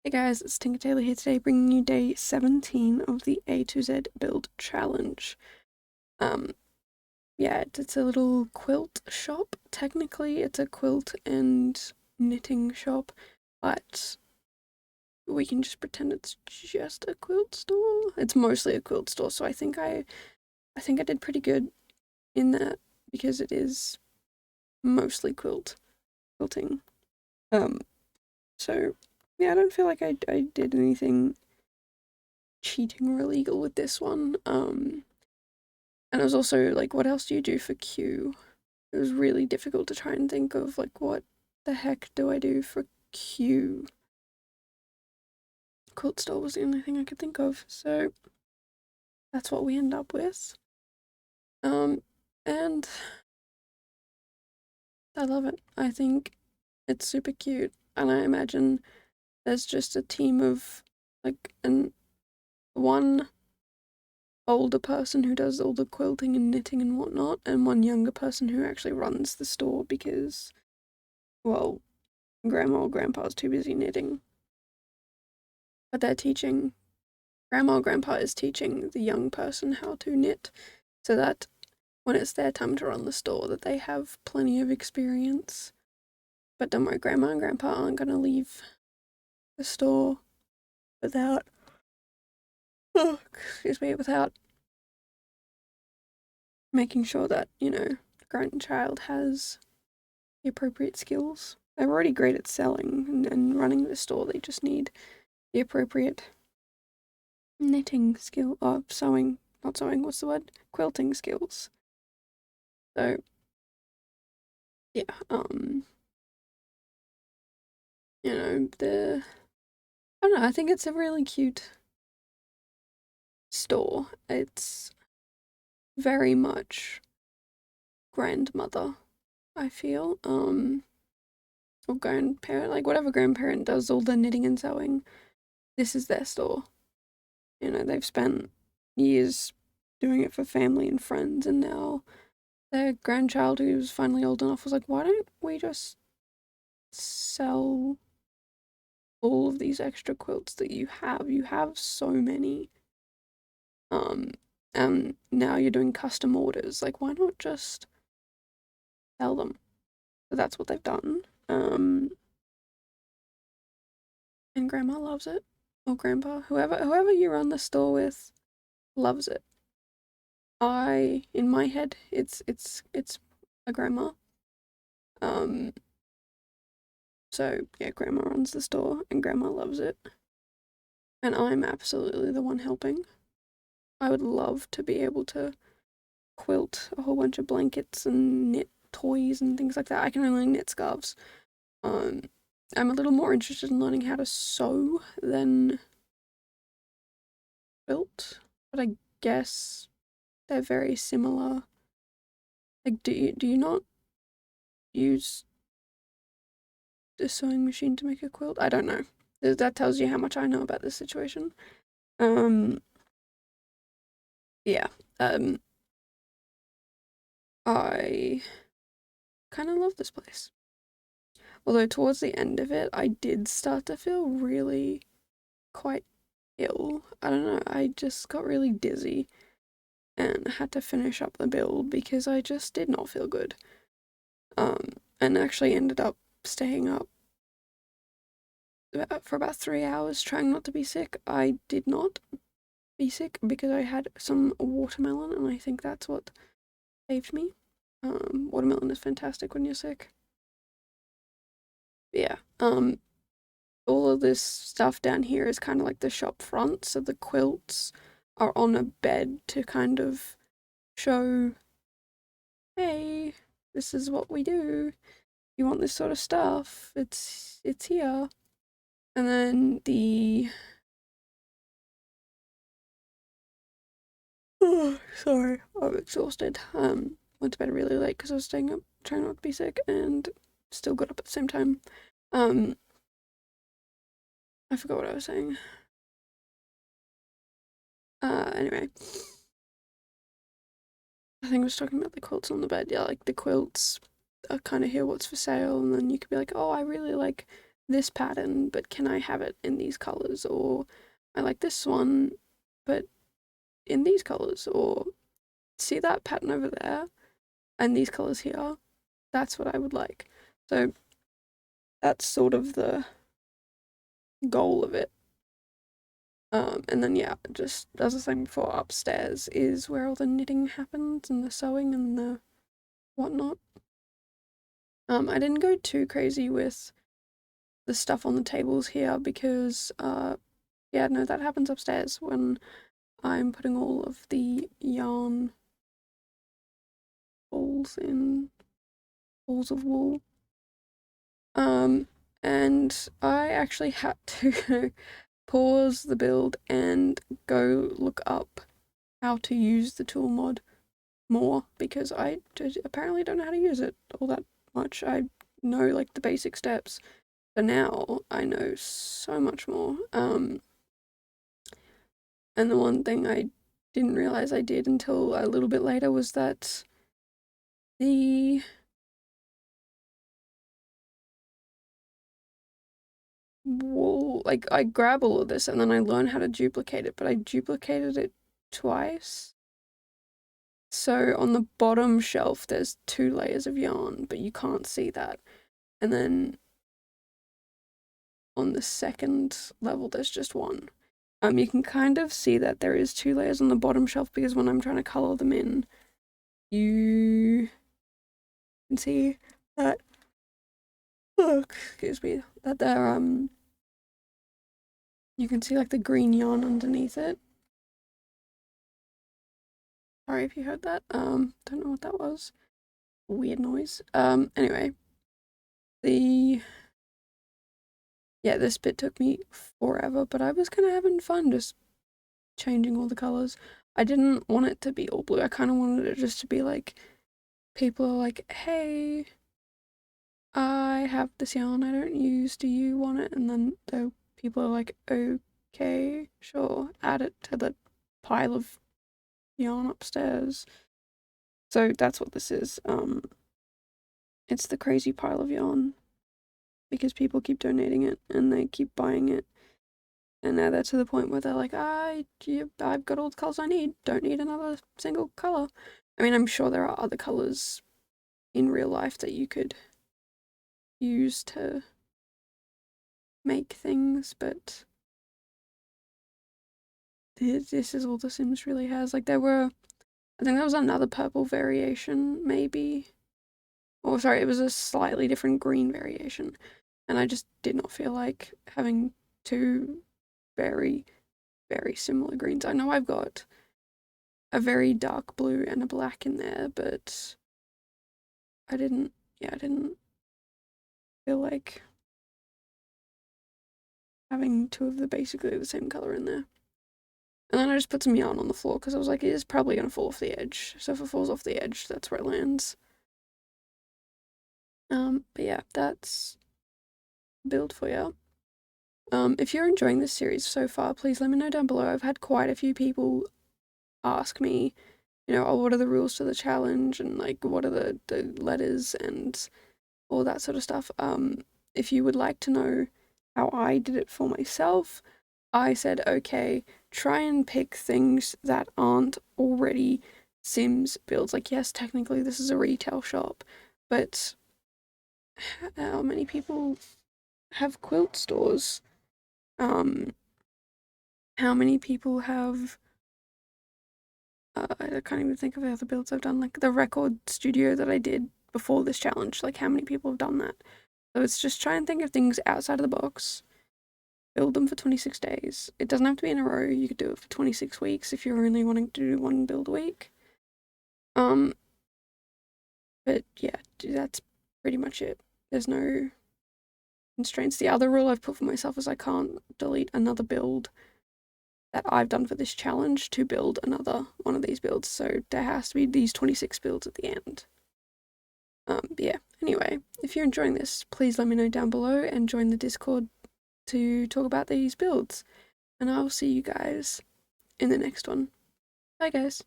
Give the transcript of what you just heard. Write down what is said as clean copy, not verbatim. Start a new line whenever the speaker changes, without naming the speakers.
Hey guys, it's Tinker Tailor here today, bringing you day 17 of the A to Z build challenge. Um, yeah, it's a little quilt shop. Technically, it's a quilt and knitting shop, but we can just pretend it's just a quilt store. It's mostly a quilt store, so I think I did pretty good in that because it is mostly quilting. Um, so yeah, I don't feel like I did anything cheating or illegal with this one. And it was also like, what else do you do for Q? It was really difficult to try and think of like, what the heck do I do for Q? Quilt store was the only thing I could think of, so that's what we end up with. And I love it. I think it's super cute, and I imagine there's just a team of like one older person who does all the quilting and knitting and whatnot, and one younger person who actually runs the store because, well, grandma or grandpa's too busy knitting. But they're teaching, grandma or grandpa is teaching the young person how to knit so that when it's their time to run the store that they have plenty of experience. But don't worry, grandma and grandpa aren't going to leave the store without, oh, excuse me, without making sure that, the grandchild has the appropriate skills. They're already great at selling and running the store, they just need the appropriate knitting skill, or sewing, not sewing, what's the word? Quilting skills. So, yeah, I don't know, I think it's a really cute store. It's very much grandmother, I feel, or grandparent, like whatever grandparent does all the knitting and sewing, this is their store. They've spent years doing it for family and friends, and now their grandchild, who's finally old enough, was like, why don't we just sell all of these extra quilts that you have? You have so many. And now you're doing custom orders. Like, why not just sell them? So that's what they've done. And grandma loves it. Or grandpa, whoever you run the store with loves it. In my head, it's a grandma. Um, so yeah, grandma runs the store and grandma loves it. And I'm absolutely the one helping. I would love to be able to quilt a whole bunch of blankets and knit toys and things like that. I can only knit scarves. Um, I'm a little more interested in learning how to sew than quilt, but I guess they're very similar. Like, do you not use the sewing machine to make a quilt? I don't know. That tells you how much I know about this situation. Um, yeah. I kind of love this place. Although towards the end of it, I did start to feel really quite ill. I don't know, I just got really dizzy and had to finish up the build because I just did not feel good. And actually ended up staying up for about 3 hours trying not to be sick. I did not be sick because I had some watermelon, and I think that's what saved me. Watermelon is fantastic when you're sick. But yeah, all of this stuff down here is kind of like the shop front, so the quilts are on a bed to kind of show, hey, this is what we do. You want this sort of stuff, it's here. And then oh, sorry, I'm exhausted. Went to bed really late because I was staying up trying not to be sick, and still got up at the same time. Um, I forgot what I was saying. Anyway, I think I was talking about the quilts on the bed. Yeah, like the quilts are kind of here, what's for sale, and then you could be like, oh, I really like this pattern, but can I have it in these colors? Or I like this one, but in these colors. Or see that pattern over there and these colors here? That's what I would like. So that's sort of the goal of it. And then yeah, just as I was saying before, upstairs is where all the knitting happens and the sewing and the whatnot. I didn't go too crazy with the stuff on the tables here because yeah, no, that happens upstairs when I'm putting all of the yarn balls in balls of wool. And I actually had to pause the build and go look up how to use the tool mod more because I apparently don't know how to use it all that much. I know like the basic steps, but now I know so much more. And the one thing I didn't realize I did until a little bit later was that the wool, like I grab all of this and then I learn how to duplicate it, but I duplicated it twice. So on the bottom shelf, there's 2 layers of yarn, but you can't see that. And then on the second level, there's just 1. You can kind of see that there is 2 layers on the bottom shelf because when I'm trying to color them in, you can see that, oh, excuse me, that they're, you can see like the green yarn underneath it. Sorry if you heard that. Don't know what that was. Weird noise. Anyway, yeah, this bit took me forever, but I was kind of having fun just changing all the colors. I didn't want it to be all blue. I kind of wanted it just to be like, people are like, hey, I have this yarn I don't use. Do you want it? And then the people are like, okay, sure, add it to the pile of yarn upstairs. So that's what this is. It's the crazy pile of yarn because people keep donating it and they keep buying it. And now they're to the point where they're like, I've got all the colours I need. Don't need another single colour. I mean, I'm sure there are other colours in real life that you could use to make things, but this is all The Sims really has. Like, I think there was another purple variation, maybe. Or, sorry, it was a slightly different green variation. And I just did not feel like having 2 very, very similar greens. I know I've got a very dark blue and a black in there, but I didn't feel like having 2 of the basically the same color in there. And then I just put some yarn on the floor because I was like, it is probably going to fall off the edge. So if it falls off the edge, that's where it lands. But yeah, that's build for you. If you're enjoying this series so far, please let me know down below. I've had quite a few people ask me, you know, oh, what are the rules to the challenge and like what are the letters and all that sort of stuff. If you would like to know how I did it for myself, I said, okay, try and pick things that aren't already Sims builds. Like, yes, technically this is a retail shop, but how many people have quilt stores? How many people have, I can't even think of the other builds I've done, like the record studio that I did before this challenge, like how many people have done that? So it's just try and think of things outside of the box, build them for 26 days. It doesn't have to be in a row, you could do it for 26 weeks if you're only wanting to do 1 build a week. But yeah, that's pretty much it. There's no constraints. The other rule I've put for myself is I can't delete another build that I've done for this challenge to build another one of these builds, so there has to be these 26 builds at the end. But yeah, anyway, if you're enjoying this, please let me know down below and join the Discord to talk about these builds. And I will see you guys in the next one. Bye guys.